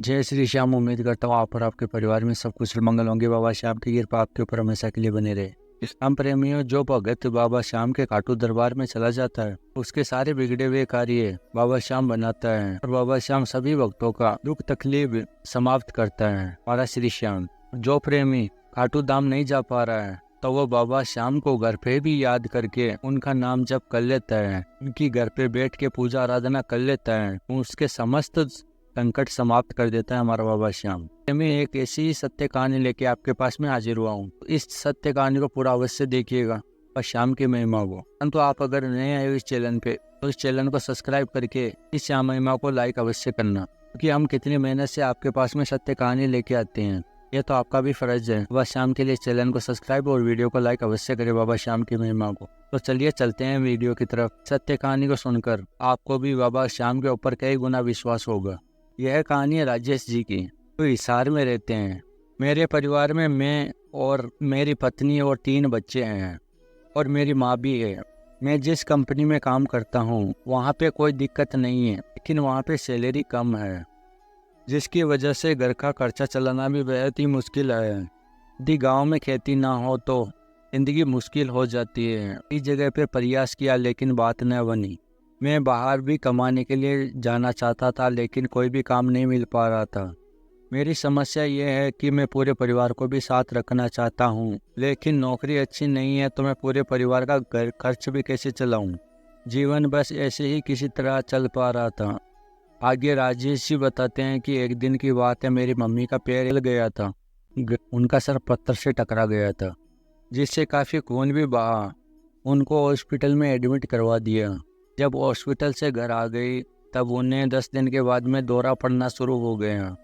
जय श्री श्याम। उम्मीद करता हूँ आप और आपके परिवार में सब कुछ मंगल होंगे। बाबा श्याम की कृपा आपके ऊपर हमेशा के लिए बने रहे। इस्लाम प्रेमियों, जो भगत बाबा श्याम के खाटू दरबार में चला जाता है उसके सारे बिगड़े हुए कार्य बाबा श्याम बनाता है और बाबा श्याम सभी भक्तों का दुख तकलीफ समाप्त करता है। हमारा श्री श्याम। जो प्रेमी खाटू धाम नहीं जा पा रहा है तो वो बाबा श्याम को घर पे भी याद करके उनका नाम जप कर लेता है, उनकी घर पे बैठ के पूजा आराधना कर लेता है, उसके समस्त संकट समाप्त कर देता है हमारा बाबा श्याम। मैं एक ऐसी सत्य कहानी लेके आपके पास में हाजिर हुआ हूँ। इस सत्य कहानी को पूरा अवश्य देखिएगा बाबा श्याम की महिमा को। परंतु आप अगर नए आए हो इस चैनल पे तो इस चैनल को सब्सक्राइब करके इस श्याम महिमा को लाइक अवश्य करना, क्योंकि हम कितनी मेहनत से आपके पास में सत्य कहानी लेके आते हैं। यह तो आपका भी फर्ज है। बाबा श्याम के लिए चैनल को सब्सक्राइब और वीडियो को लाइक अवश्य करें बाबा श्याम की महिमा को। तो चलिए चलते हैं वीडियो की तरफ। सत्य कहानी को सुनकर आपको भी बाबा श्याम के ऊपर कई गुना विश्वास होगा। यह कहानी है राजेश जी की, तो हिसार में रहते हैं। मेरे परिवार में मैं और मेरी पत्नी और 3 बच्चे हैं और मेरी माँ भी है। मैं जिस कंपनी में काम करता हूँ वहाँ पे कोई दिक्कत नहीं है, लेकिन वहाँ पे सैलरी कम है, जिसकी वजह से घर का खर्चा चलाना भी बेहद ही मुश्किल है। यदि गांव में खेती ना हो तो जिंदगी मुश्किल हो जाती है। इस जगह पे प्रयास किया लेकिन बात न बनी। मैं बाहर भी कमाने के लिए जाना चाहता था लेकिन कोई भी काम नहीं मिल पा रहा था। मेरी समस्या ये है कि मैं पूरे परिवार को भी साथ रखना चाहता हूँ, लेकिन नौकरी अच्छी नहीं है तो मैं पूरे परिवार का घर खर्च भी कैसे चलाऊँ। जीवन बस ऐसे ही किसी तरह चल पा रहा था। आगे राजेश जी बताते हैं कि एक दिन की बात है, मेरी मम्मी का पैर हिल गया था। उनका सर पत्थर से टकरा गया था, जिससे काफ़ी खून भी बहा। उनको हॉस्पिटल में एडमिट करवा दिया। जब हॉस्पिटल से घर आ गई तब उन्हें 10 दिन के बाद में दौरा पड़ना शुरू हो गया।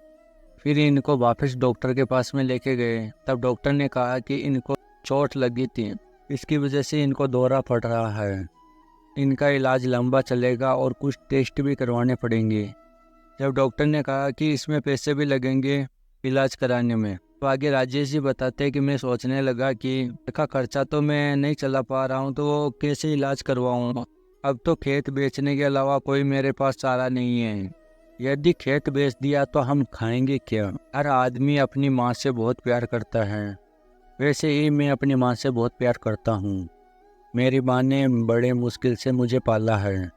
फिर इनको वापस डॉक्टर के पास में लेके गए। तब डॉक्टर ने कहा कि इनको चोट लगी थी, इसकी वजह से इनको दौरा पड़ रहा है। इनका इलाज लंबा चलेगा और कुछ टेस्ट भी करवाने पड़ेंगे। जब डॉक्टर ने कहा कि इसमें पैसे भी लगेंगे इलाज कराने में, तो आगे राजेश जी बताते हैं कि मैं सोचने लगा कि इसका खर्चा तो मैं नहीं चला पा रहा हूँ तो कैसे इलाज करवाऊँ। अब तो खेत बेचने के अलावा कोई मेरे पास चारा नहीं है। यदि खेत बेच दिया तो हम खाएंगे क्या। हर आदमी अपनी माँ से बहुत प्यार करता है, वैसे ही मैं अपनी माँ से बहुत प्यार करता हूँ। मेरी माँ ने बड़े मुश्किल से मुझे पाला है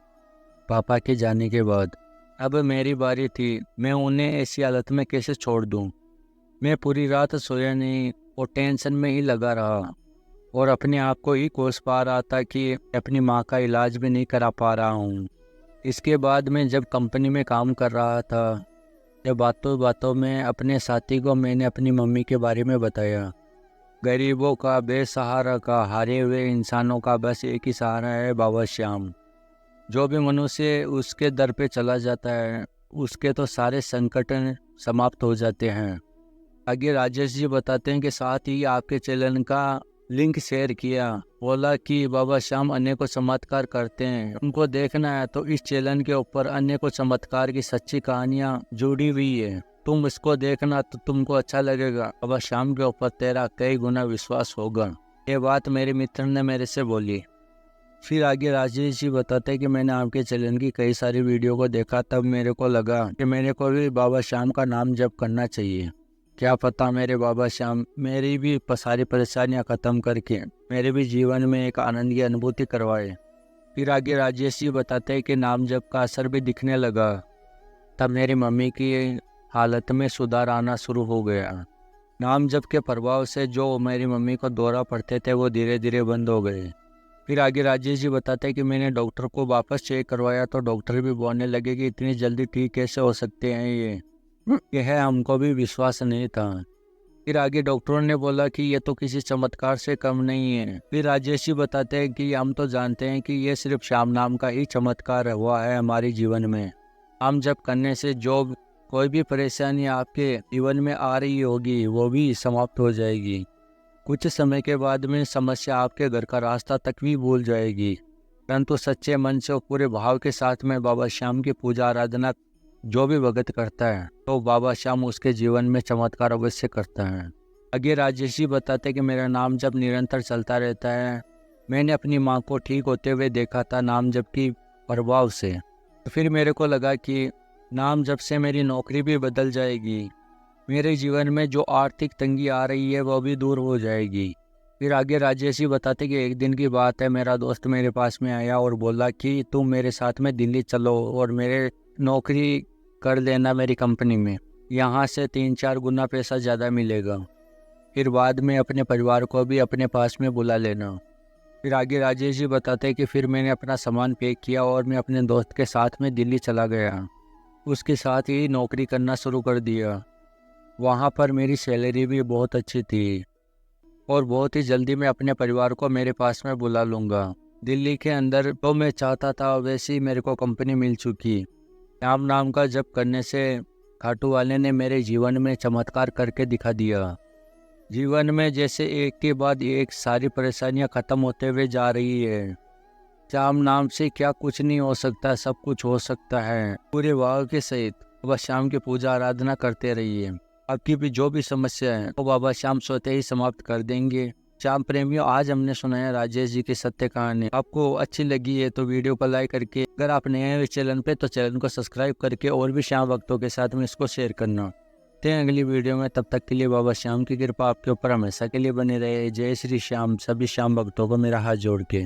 पापा के जाने के बाद। अब मेरी बारी थी, मैं उन्हें ऐसी हालत में कैसे छोड़ दूँ। मैं पूरी रात सोया नहीं और टेंशन में ही लगा रहा और अपने आप को ही कोस पा रहा था कि अपनी माँ का इलाज भी नहीं करा पा रहा हूँ। इसके बाद मैं जब कंपनी में काम कर रहा था, जब बातों बातों में अपने साथी को मैंने अपनी मम्मी के बारे में बताया। गरीबों का, बेसहारा का, हारे हुए इंसानों का बस एक ही सहारा है, बाबा श्याम। जो भी मनुष्य उसके दर पे चला जाता है उसके तो सारे संकट समाप्त हो जाते हैं। आगे राजेश जी बताते हैं कि साथ ही आपके चैनल का लिंक शेयर किया। बोला कि बाबा श्याम अनेकों चमत्कार करते हैं, उनको देखना है तो इस चैनल के ऊपर अनेकों चमत्कार की सच्ची कहानियां जुड़ी हुई है, तुम इसको देखना तो तुमको अच्छा लगेगा। बाबा श्याम के ऊपर तेरा कई गुना विश्वास होगा। ये बात मेरे मित्र ने मेरे से बोली। फिर आगे राजेश जी बताते हैं कि मैंने आपके चैनल की कई सारी वीडियो को देखा, तब मेरे को लगा कि मेरे को भी बाबा श्याम का नाम जप करना चाहिए। क्या पता मेरे बाबा श्याम मेरी भी सारी परेशानियां खत्म करके मेरे भी जीवन में एक आनंद की अनुभूति करवाए। फिर आगे राजेश जी बताते हैं कि नाम जप का असर भी दिखने लगा। तब मेरी मम्मी की हालत में सुधार आना शुरू हो गया। नाम जप के प्रभाव से जो मेरी मम्मी को दौरा पड़ते थे वो धीरे धीरे बंद हो गए। फिर आगे राजेश जी बताते हैं कि मैंने डॉक्टर को वापस चेक करवाया तो डॉक्टर भी बोलने लगे कि इतनी जल्दी ठीक कैसे हो सकते हैं यह हमको भी विश्वास नहीं था। फिर आगे डॉक्टरों ने बोला कि ये तो किसी चमत्कार से कम नहीं है। फिर राजेश जी बताते हैं कि हम तो जानते हैं कि ये सिर्फ श्याम नाम का ही चमत्कार हुआ है हमारे जीवन में। हम जब करने से जो कोई भी परेशानी आपके जीवन में आ रही होगी वो भी समाप्त हो जाएगी। कुछ समय के बाद में समस्या आपके घर का रास्ता तक भी भूल जाएगी। परंतु सच्चे मन से और पूरे भाव के साथ में बाबा श्याम की पूजा आराधना जो भी भगत करता है तो बाबा श्याम उसके जीवन में चमत्कार अवश्य करता है। आगे राजेश जी बताते कि मेरा नाम जब निरंतर चलता रहता है। मैंने अपनी माँ को ठीक होते हुए देखा था नाम जप की प्रभाव से। तो फिर मेरे को लगा कि नाम जब से मेरी नौकरी भी बदल जाएगी। मेरे जीवन में जो आर्थिक तंगी आ रही है वो भी दूर हो जाएगी। फिर आगे राजेश जी बताते कि एक दिन की बात है, मेरा दोस्त मेरे पास में आया और बोला कि तुम मेरे साथ में दिल्ली चलो और मेरे नौकरी कर लेना मेरी कंपनी में। यहाँ से 3-4 गुना पैसा ज़्यादा मिलेगा। फिर बाद में अपने परिवार को भी अपने पास में बुला लेना। फिर आगे राजेश जी बताते हैं कि फिर मैंने अपना सामान पैक किया और मैं अपने दोस्त के साथ में दिल्ली चला गया। उसके साथ ही नौकरी करना शुरू कर दिया। वहाँ पर मेरी सैलरी भी बहुत अच्छी थी और बहुत ही जल्दी मैं अपने परिवार को मेरे पास में बुला लूँगा। दिल्ली के अंदर तो मैं चाहता था वैसे ही मेरे को कंपनी मिल चुकी। श्याम नाम का जब करने से खाटू वाले ने मेरे जीवन में चमत्कार करके दिखा दिया। जीवन में जैसे एक के बाद एक सारी परेशानियां खत्म होते हुए जा रही है। श्याम नाम से क्या कुछ नहीं हो सकता, सब कुछ हो सकता है। पूरे भाव के सहित बाबा श्याम की पूजा आराधना करते रहिए। आपकी भी जो भी समस्या है वो बाबा श्याम स्वतः ही समाप्त कर देंगे। श्याम प्रेमियों, आज हमने सुनाया राजेश जी की सत्य कहानी। आपको अच्छी लगी है तो वीडियो को लाइक करके, अगर आप नए हैं इस चैनल पे तो चैनल को सब्सक्राइब करके और भी श्याम भक्तों के साथ में इसको शेयर करना। ते अगली वीडियो में, तब तक के लिए बाबा श्याम की कृपा आपके ऊपर हमेशा के लिए बनी रहे। जय श्री श्याम। सभी श्याम भक्तों को मेरा हाथ जोड़ के।